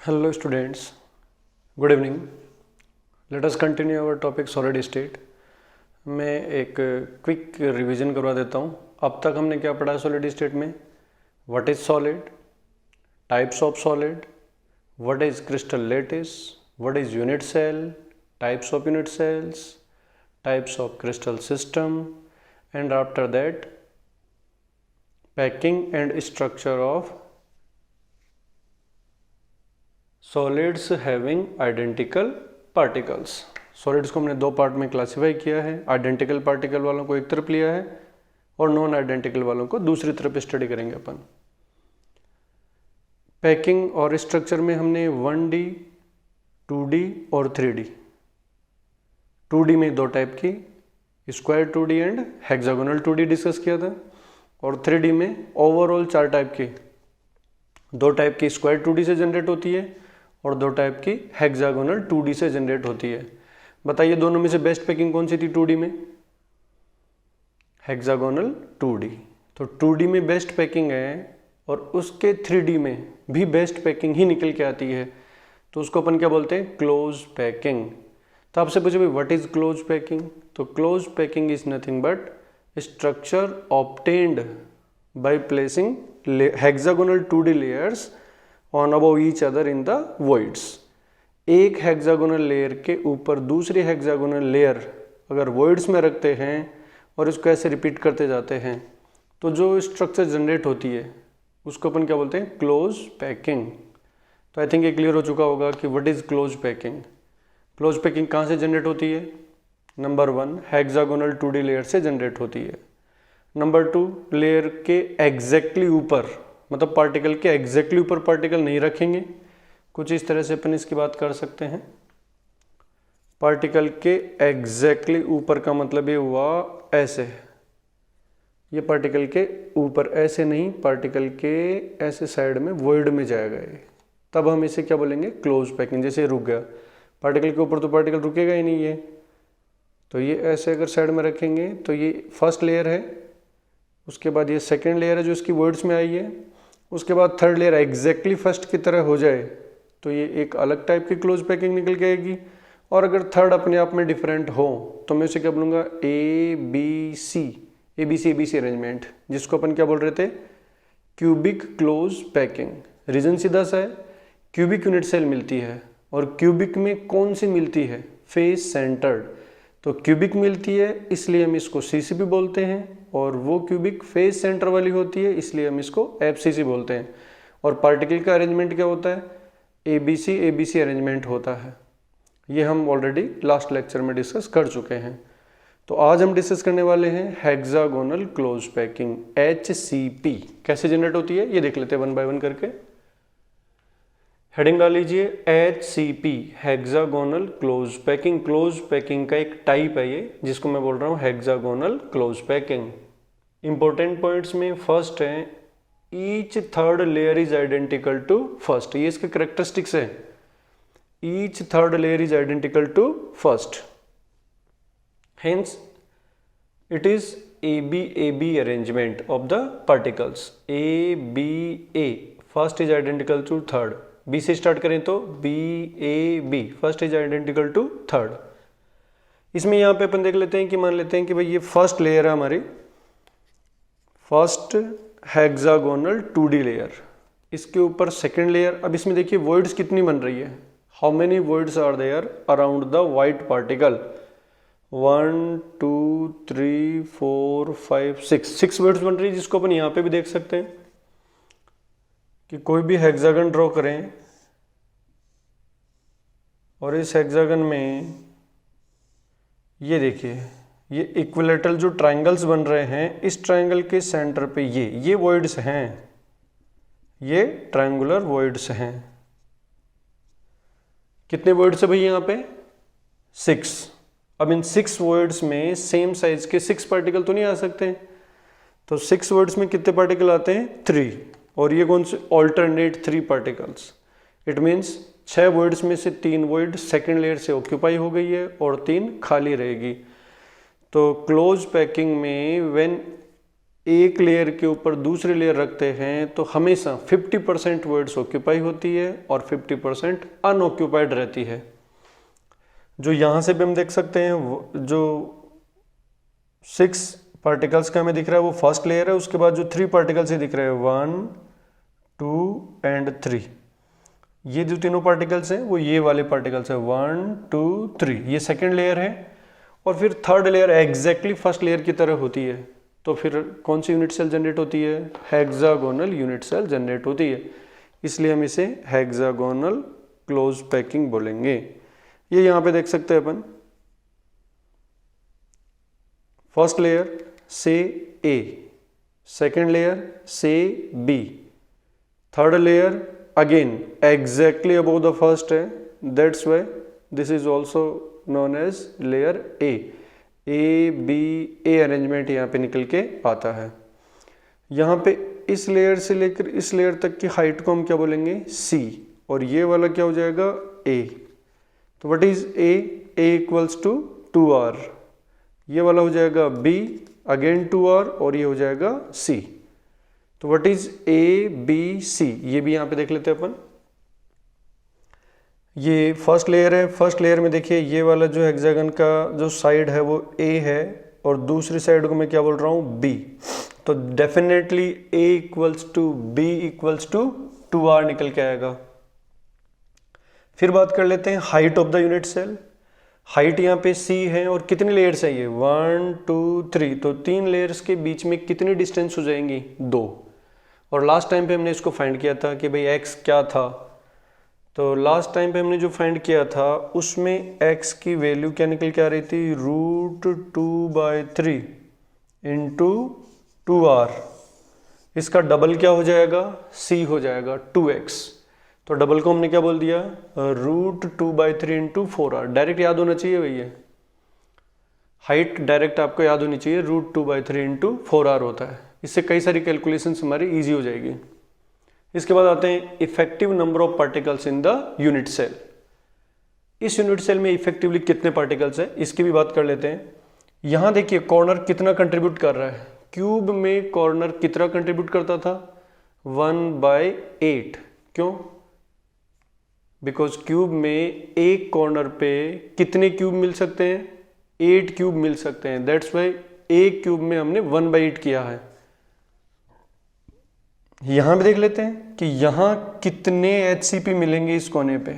Hello students, good evening. Let us continue our topic solid state. मैं एक quick revision करवा देता हूँ. अब तक हमने क्या पढ़ा सॉलिड स्टेट में? What is solid, types of solid, what is crystal lattice, what is unit cell, types of unit cells, types of crystal system, and after that packing and structure of solids having identical particles. Solids को हमने दो part में classify किया है. Identical particle वालों को एक तरफ लिया है और नॉन आइडेंटिकल वालों को दूसरी तरफ स्टडी करेंगे अपन. पैकिंग और स्ट्रक्चर में हमने 1D, 2D और 3D. 2D में दो टाइप की, square 2D and hexagonal 2D discuss किया था. और 3D में ओवरऑल चार टाइप की, दो टाइप की स्क्वायर 2D से जनरेट होती है और दो टाइप की हेक्सागोनल 2D से जनरेट होती है. बताइए दोनों में से बेस्ट पैकिंग कौन सी थी 2D में? Hexagonal 2D. तो 2D में बेस्ट पैकिंग है और उसके 3D में भी बेस्ट पैकिंग ही निकल के आती है, तो उसको अपन क्या बोलते हैं? Close packing. तो आपसे पूछे भाई व्हाट इज क्लोज पैकिंग? तो close packing is nothing but structure obtained by placing hexagonal 2D layers on above each other in the voids. एक हेक्सागोनल लेयर के ऊपर दूसरी हेक्सागोनल लेयर अगर voids में रखते हैं और इसको ऐसे रिपीट करते जाते हैं तो जो स्ट्रक्चर जनरेट होती है उसको अपन क्या बोलते हैं? Close packing. तो आई थिंक ये क्लियर हो चुका होगा कि what is close packing. Close packing कहाँ से जनरेट होती है? नंबर 1 हेक्सागोनल 2D लेयर से जनरेट होती है. नंबर 2 लेयर के एग्जैक्टली ऊपर, मतलब पार्टिकल के एग्जैक्टली ऊपर पार्टिकल नहीं रखेंगे. कुछ इस तरह से अपन इसकी बात कर सकते हैं. पार्टिकल के एग्जैक्टली ऊपर का मतलब ये हुआ ऐसे, ये पार्टिकल के ऊपर ऐसे नहीं, पार्टिकल के ऐसे साइड में वॉइड में जाएगा ये, तब हम इसे क्या बोलेंगे? Close packing. जैसे रुक गया पार्टिकल के ऊपर तो पार्टिकल रुकेगा ही नहीं. ये तो ये ऐसे अगर साइड में रखेंगे तो ये फर्स्ट लेयर है, उसके बाद ये सेकेंड लेयर है जो इसकी वर्ड्स में आई है, उसके बाद थर्ड लेयर एग्जैक्टली फर्स्ट की तरह हो जाए तो ये एक अलग टाइप की क्लोज पैकिंग निकल के आएगी. और अगर थर्ड अपने आप में डिफरेंट हो तो मैं उसे क्या बोलूँगा? ABC अरेंजमेंट, जिसको अपन क्या बोल रहे थे? Cubic close packing. रीजन सीधा सा है, क्यूबिक यूनिट सेल मिलती है और क्यूबिक में कौन सी मिलती है? Face centred. तो क्यूबिक मिलती है इसलिए हम इसको CCP बोलते हैं, और वो क्यूबिक फेस सेंटर वाली होती है इसलिए हम इसको FCC बोलते हैं. और पार्टिकल का अरेंजमेंट क्या होता है? ABC अरेंजमेंट होता है. ये हम ऑलरेडी लास्ट लेक्चर में डिस्कस कर चुके हैं. तो आज हम डिस्कस करने वाले हैं हेक्सागोनल क्लोज पैकिंग, HCP. कैसे जनरेट होती है ये देख लेते हैं वन बाय वन करके. हेडिंग डाल लीजिए HCP, hexagonal close packing. Close packing का एक टाइप है ये, जिसको मैं बोल रहा हूँ hexagonal close packing. Important points में फर्स्ट है each third layer is identical to first. ये इसके करेक्टरिस्टिक्स है. Each third layer is identical to first, hence it is AB arrangement of the particles. ABA first is identical to third. B से start करें तो BAB first is identical to third. इसमें यहाँ पे अपन देख लेते हैं कि मान लेते हैं कि भाई ये फर्स्ट लेयर है हमारी, फर्स्ट हेक्सागोनल 2D लेयर, इसके ऊपर सेकंड लेयर. अब इसमें देखिए वॉइड्स कितनी बन रही है? How many voids are there around the white particle? 1 2 3 4 5 6 voids बन रही है, जिसको अपन यहाँ पे भी देख सकते हैं कि कोई भी हेक्सागन ड्रॉ करें और इस हेक्सागन में ये देखिए ये इक्विलेटरल जो ट्रायंगल्स बन रहे हैं, इस ट्रायंगल के सेंटर पे ये वॉइड्स हैं, ये ट्रायंगुलर वॉइड्स हैं. कितने वॉइड्स है भाई यहाँ पे? 6. अब इन 6 वॉइड्स में सेम साइज के 6 पार्टिकल तो नहीं आ सकते, तो 6 वॉइड्स में कितने पार्टिकल आते हैं? 3. और ये कौन से? Alternate 3 particles. It means 6 voids में से 3 वॉइड सेकेंड लेयर से ऑक्यूपाई हो गई है और 3 खाली रहेगी. तो क्लोज पैकिंग में व्हेन एक लेयर के ऊपर दूसरी लेयर रखते हैं तो हमेशा 50% वर्ड्स ऑक्यूपाई होती है और 50% अनऑक्यूपाइड रहती है। जो यहाँ से भी हम देख सकते हैं, जो 6 पार्टिकल्स का हमें दिख रहा है वो फर्स्ट लेयर है, उसके बाद जो 3 पार्टिकल्स ही दिख रहे हैं 1, 2 एंड 3, ये जो तीनों पार्टिकल्स हैं वो ये वाले पार्टिकल्स हैं 1, 2, 3, ये सेकेंड लेयर है। और फिर third layer exactly first layer की तरह होती है, तो फिर कौन सी यूनिट सेल जनरेट होती है? हेक्सागोनल यूनिट सेल जनरेट होती है, इसलिए हम इसे हेक्सागोनल क्लोज पैकिंग बोलेंगे। ये यहाँ पे देख सकते हैं अपन, फर्स्ट लेयर से ए, सेकेंड लेयर से B, third layer again exactly above the first है, that's why this is also known as layer A B A arrangement यहाँ पे निकल के आता है। यहाँ पे इस लेयर से लेकर इस लेयर तक की हाइट को हम क्या बोलेंगे? सी, और ये वाला क्या हो जाएगा? ए। तो what is A? A equals to 2r, ये वाला हो जाएगा बी, अगेन 2r, और ये हो जाएगा सी। तो what is A B C, ये भी यहाँ पे देख लेते हैं अपन। ये फर्स्ट लेयर है, फर्स्ट लेयर में देखिए ये वाला जो हेक्सागन का जो साइड है वो ए है, और दूसरी साइड को मैं क्या बोल रहा हूँ? बी। तो definitely A equals to B equals to 2r निकल के आएगा। फिर बात कर लेते हैं height of the unit cell. Height यहाँ पे c है, और कितनी लेयर्स है ये? 1, 2, 3, तो 3 लेयर्स के बीच में कितनी डिस्टेंस हो जाएंगी? 2। और लास्ट टाइम पे हमने इसको फाइंड किया था कि भाई x क्या था, तो लास्ट टाइम पे हमने जो फाइंड किया था उसमें x की वैल्यू क्या निकल के आ रही थी? √2/3 इंटू 2r। इसका डबल क्या हो जाएगा? c हो जाएगा 2x। तो डबल को हमने क्या बोल दिया? √2/3 इंटू 4r। डायरेक्ट याद होना चाहिए भैया, हाइट डायरेक्ट आपको याद होनी चाहिए, √2/3 इंटू 4r होता है। इससे कई सारी कैलकुलेशन हमारी इजी हो जाएगी। इसके बाद आते हैं effective number of particles in the unit cell. इस यूनिट सेल में इफेक्टिवली कितने पार्टिकल्स हैं इसकी भी बात कर लेते हैं। यहां देखिए कॉर्नर कितना कंट्रीब्यूट कर रहा है? क्यूब में कॉर्नर कितना कंट्रीब्यूट करता था? 1/8। क्यों? बिकॉज क्यूब में एक कॉर्नर पे कितने क्यूब मिल सकते हैं? 8 क्यूब मिल सकते हैं, दैट्स वाई एक क्यूब में हमने 1/8 किया है। यहां भी देख लेते हैं कि यहां कितने HCP मिलेंगे इस कोने पे।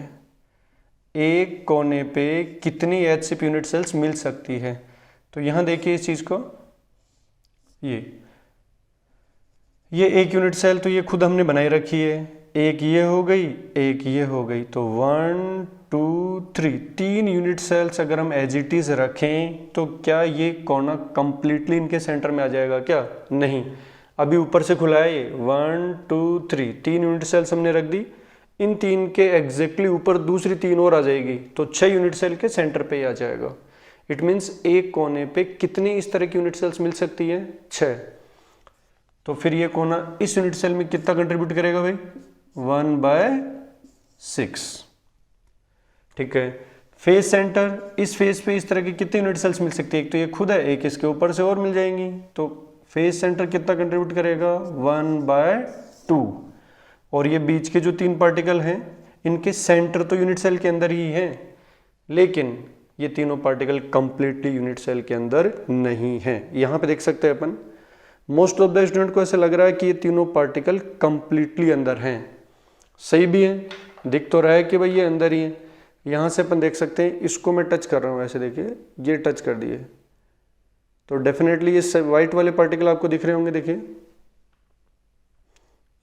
एक कोने पे कितनी HCP यूनिट सेल्स मिल सकती है? तो यहां देखिए इस चीज को, ये एक यूनिट सेल तो ये खुद हमने बनाई रखी है। एक ये हो गई, एक ये हो गई, तो 1, 2, 3, 3 यूनिट सेल्स अगर हम एज इट इज रखें तो क्या ये कोना कंप्लीटली इनके सेंटर में आ जाएगा? क्या नहीं, अभी ऊपर से खुला है ये 1, 2, 3, 3 यूनिट सेल्स हमने रख दी। इन 3 के एग्जैक्टली ऊपर दूसरी 3 और आ जाएगी, तो 6 यूनिट सेल के सेंटर पे ही आ जाएगा। इट मीन्स एक कोने पे कितनी इस तरह की यूनिट सेल्स मिल सकती है? 6। तो फिर ये कोना इस यूनिट सेल में कितना कंट्रीब्यूट करेगा भाई? 1/6। ठीक है। फेस सेंटर, इस फेस पे इस तरह की कितनी यूनिट सेल्स मिल सकती है? एक तो ये खुद है, एक इसके ऊपर से और मिल जाएंगी, तो फेस सेंटर कितना कंट्रीब्यूट करेगा? 1/2। और ये बीच के जो 3 पार्टिकल हैं इनके सेंटर तो यूनिट सेल के अंदर ही हैं, लेकिन ये तीनों पार्टिकल कंप्लीटली यूनिट सेल के अंदर नहीं हैं। यहाँ पे देख सकते हैं अपन, मोस्ट ऑफ द स्टूडेंट को ऐसे लग रहा है कि ये तीनों पार्टिकल कंप्लीटली अंदर हैं। सही भी है, दिख तो रहा है कि भाई ये अंदर ही है। यहाँ से अपन देख सकते हैं, इसको मैं टच कर रहा हूँ, ऐसे देखिए ये टच कर दिए, तो डेफिनेटली ये व्हाइट वाले पार्टिकल आपको दिख रहे होंगे। देखिए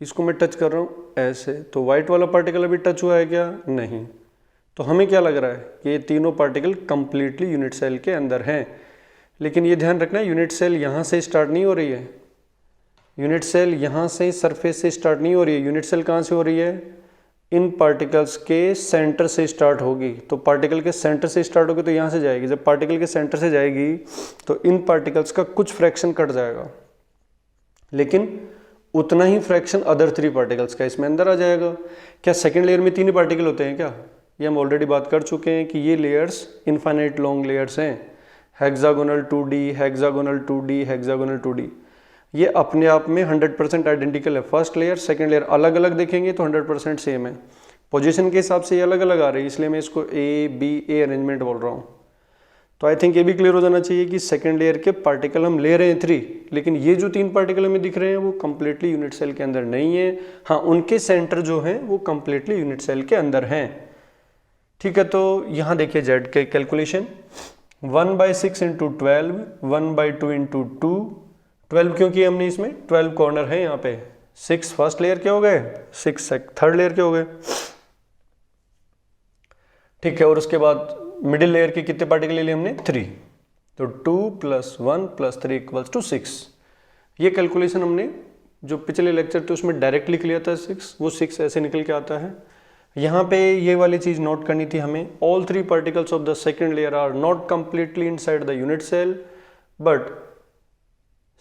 इसको मैं टच कर रहा हूँ ऐसे, तो व्हाइट वाला पार्टिकल अभी टच हुआ है क्या? नहीं। तो हमें क्या लग रहा है कि ये तीनों पार्टिकल कंप्लीटली यूनिट सेल के अंदर हैं। लेकिन ये ध्यान रखना, यूनिट सेल यहाँ से स्टार्ट नहीं हो रही है, यूनिट सेल यहाँ से सरफेस से स्टार्ट नहीं हो रही है। यूनिट सेल कहाँ से हो रही है? इन पार्टिकल्स के सेंटर से स्टार्ट होगी। तो पार्टिकल के सेंटर से स्टार्ट होगी तो यहाँ से जाएगी। जब पार्टिकल के सेंटर से जाएगी तो इन पार्टिकल्स का कुछ फ्रैक्शन कट जाएगा, लेकिन उतना ही फ्रैक्शन अदर 3 पार्टिकल्स का इसमें अंदर आ जाएगा। क्या सेकेंड लेयर में 3 ही पार्टिकल होते हैं क्या? ये हम ऑलरेडी बात कर चुके हैं कि ये लेयर्स इनफाइनाइट लॉन्ग लेयर्स हैं। Hexagonal 2D, hexagonal 2D, hexagonal 2D। ये अपने आप में 100% आइडेंटिकल है। फर्स्ट लेयर सेकंड लेयर अलग अलग देखेंगे तो 100% सेम है। पोजीशन के हिसाब से ये अलग अलग आ रही है, इसलिए मैं इसको ए अरेंजमेंट बोल रहा हूँ। तो आई थिंक ये भी क्लियर हो जाना चाहिए कि सेकंड लेयर के पार्टिकल हम ले रहे हैं 3, लेकिन ये जो 3 पार्टिकल हमें दिख रहे हैं वो कंप्लीटली यूनिट सेल के अंदर नहीं है। हाँ, उनके सेंटर जो हैं वो कंप्लीटली यूनिट सेल के अंदर हैं। ठीक है, तो यहाँ देखिए जेड के कैलकुलेशन 1/6 × 12, 1/2 × 2, 12 क्यों किया हमने इसमें, 12 कॉर्नर है यहाँ पे। 6 फर्स्ट लेयर के हो गए, 6 थर्ड लेयर के हो गए। ठीक है, और उसके बाद मिडिल लेयर के कितने पार्टिकल ले लिए हमने, 3। तो 2 + 1 + 3 = 6। ये कैलकुलेशन हमने जो पिछले लेक्चर थे उसमें डायरेक्ट लिख लिया था 6, वो 6 ऐसे निकल के आता है। यहाँ पे ये वाली चीज नोट करनी थी हमें, all 3 particles of the second layer are not completely inside the unit cell, but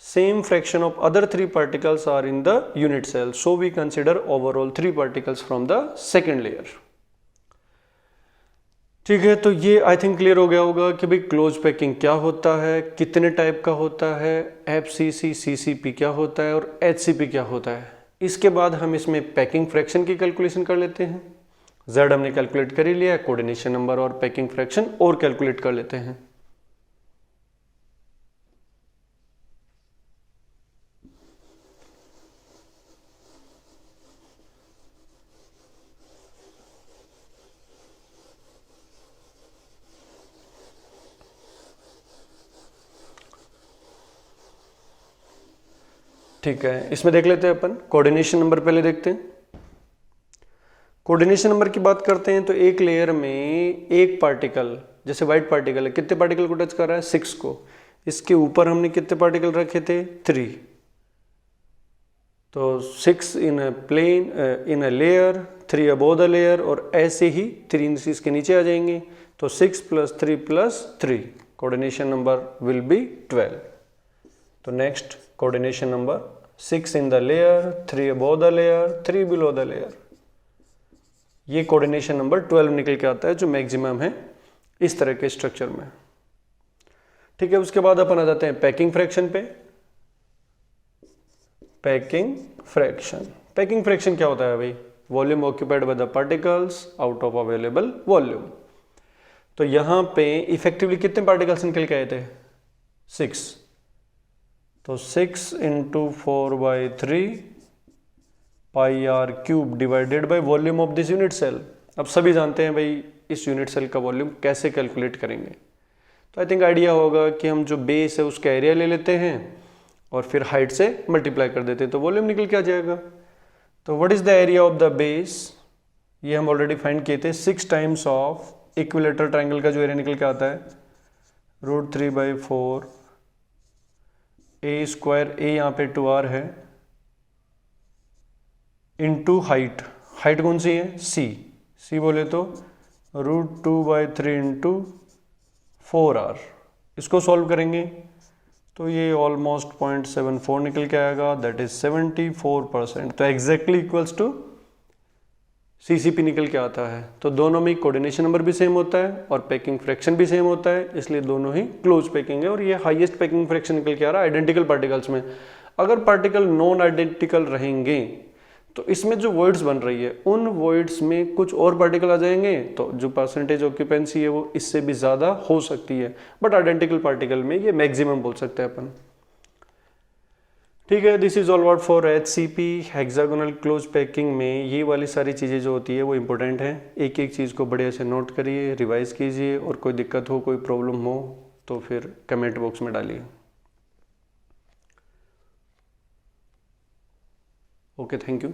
same fraction of other 3 particles are in the unit cell, so we consider overall 3 particles from the second layer। ठीक है, तो ये I think clear हो गया होगा कि भाई close packing क्या होता है, कितने टाइप का होता है, FCC CCP क्या होता है और HCP क्या होता है। इसके बाद हम इसमें पैकिंग फ्रैक्शन की कैलकुलेशन कर लेते हैं। Z हमने कैलकुलेट कर ही लिया है, कोऑर्डिनेशन नंबर और पैकिंग फ्रैक्शन और कैलकुलेट कर लेते हैं। ठीक है, इसमें देख लेते हैं अपन कोऑर्डिनेशन नंबर, पहले देखते हैं। कोऑर्डिनेशन नंबर की बात करते हैं तो एक लेयर में एक पार्टिकल, जैसे व्हाइट पार्टिकल है, कितने पार्टिकल को टच कर रहा है, 6 को। इसके ऊपर हमने कितने पार्टिकल रखे थे, 3। तो 6 in a plane in a layer, 3 above the layer, और ऐसे ही 3 इसके नीचे आ जाएंगे। तो 6 + 3 + 3, कोऑर्डिनेशन नंबर विल बी 12। तो next coordination number 6 in the layer, 3 above the layer, 3 below the layer. ये कोऑर्डिनेशन नंबर 12 निकल के आता है, जो मैक्सिमम है इस तरह के स्ट्रक्चर में। ठीक है, उसके बाद अपन आ जाते हैं पैकिंग फ्रैक्शन पे। पैकिंग फ्रैक्शन क्या होता है भाई, volume occupied by the particles out of available volume. तो यहां पे इफेक्टिवली कितने पार्टिकल्स निकल के आए थे, 6। तो 6 × 4/3 πr³ divided by volume of this unit cell. अब सभी जानते हैं भाई इस यूनिट सेल का वॉल्यूम कैसे कैलकुलेट करेंगे। तो आई थिंक आइडिया होगा कि हम जो बेस है उसका एरिया ले लेते हैं और फिर हाइट से मल्टीप्लाई कर देते हैं, तो वॉल्यूम निकल के आ जाएगा। तो what is the area of the base, ये हम ऑलरेडी फाइंड किए थे, 6 टाइम्स ऑफ इक्विलेटरल ट्राइंगल का जो एरिया निकल के आता है, √3/4 a², a यहाँ पे 2r है, इंटू हाइट कौन सी है, c बोले तो √2/3 × 4r। इसको सॉल्व करेंगे तो ये ऑलमोस्ट 0.74 निकल के आएगा, दैट इज 74%। तो एग्जैक्टली इक्वल्स टू CCP निकल के आता है। तो दोनों में कोऑर्डिनेशन नंबर भी सेम होता है और पैकिंग फ्रैक्शन भी सेम होता है, इसलिए दोनों ही क्लोज पैकिंग है। और ये हाईएस्ट पैकिंग फ्रैक्शन निकल के आ रहा है आइडेंटिकल पार्टिकल्स में। अगर पार्टिकल नॉन आइडेंटिकल रहेंगे तो इसमें जो वॉइड्स बन रही है उन वॉइड्स में कुछ और पार्टिकल आ जाएंगे, तो जो परसेंटेज ऑक्यूपेंसी है वो इससे भी ज़्यादा हो सकती है। बट आइडेंटिकल पार्टिकल में ये मैक्सिमम बोल सकते हैं अपन। ठीक है, this is all about for HCP hexagonal close packing में ये वाली सारी चीज़ें जो होती है वो इंपॉर्टेंट है। एक एक चीज़ को बढ़िया से नोट करिए, रिवाइज कीजिए, और कोई दिक्कत हो, कोई प्रॉब्लम हो तो फिर कमेंट बॉक्स में डालिए। Okay, thank you.